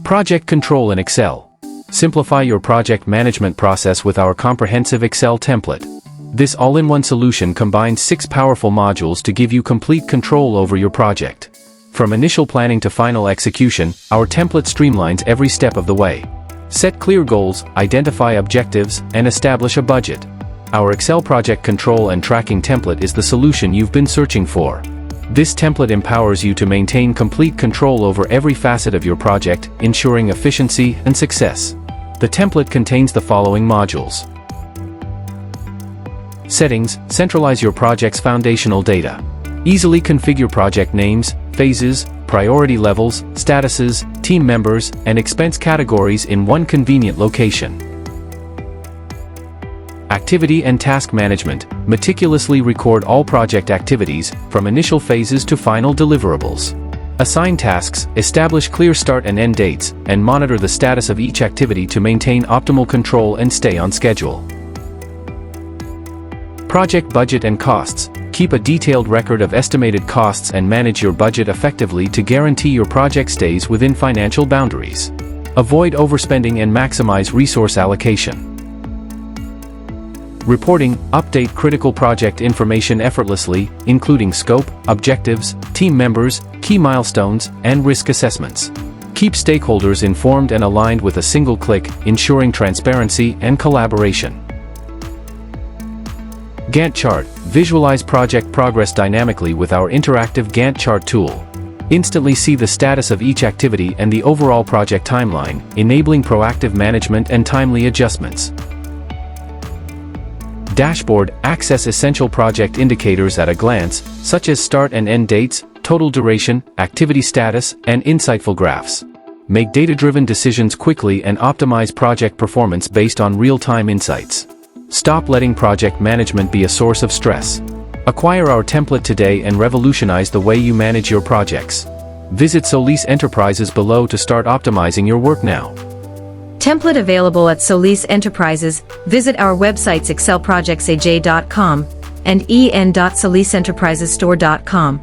Project Control in Excel. Simplify your project management process with our comprehensive Excel template. This all-in-one solution combines 6 powerful modules to give you complete control over your project. From initial planning to final execution, our template streamlines every step of the way. Set clear goals, identify objectives, and establish a budget. Our Excel project control and tracking template is the solution you've been searching for. This template empowers you to maintain complete control over every facet of your project, ensuring efficiency and success. The template contains the following modules. Settings, centralize your project's foundational data. Easily configure project names, phases, priority levels, statuses, team members, and expense categories in one convenient location. Activity and task management, meticulously record all project activities, from initial phases to final deliverables. Assign tasks, establish clear start and end dates, and monitor the status of each activity to maintain optimal control and stay on schedule. Project budget and costs. Keep a detailed record of estimated costs and manage your budget effectively to guarantee your project stays within financial boundaries. Avoid overspending and maximize resource allocation. Reporting, update critical project information effortlessly, including scope, objectives, team members, key milestones, and risk assessments. Keep stakeholders informed and aligned with a single click, ensuring transparency and collaboration. Gantt chart. Visualize project progress dynamically with our interactive Gantt chart tool. Instantly see the status of each activity and the overall project timeline, enabling proactive management and timely adjustments. Dashboard. Access essential project indicators at a glance, such as start and end dates, total duration, activity status, and insightful graphs. Make data-driven decisions quickly and optimize project performance based on real-time insights. Stop letting project management be a source of stress. Acquire our template today and revolutionize the way you manage your projects. Visit Solis Enterprises below to start optimizing your work now. Template available at Solis Enterprises. Visit our websites excelprojectsaj.com and en.solisenterprisesstore.com.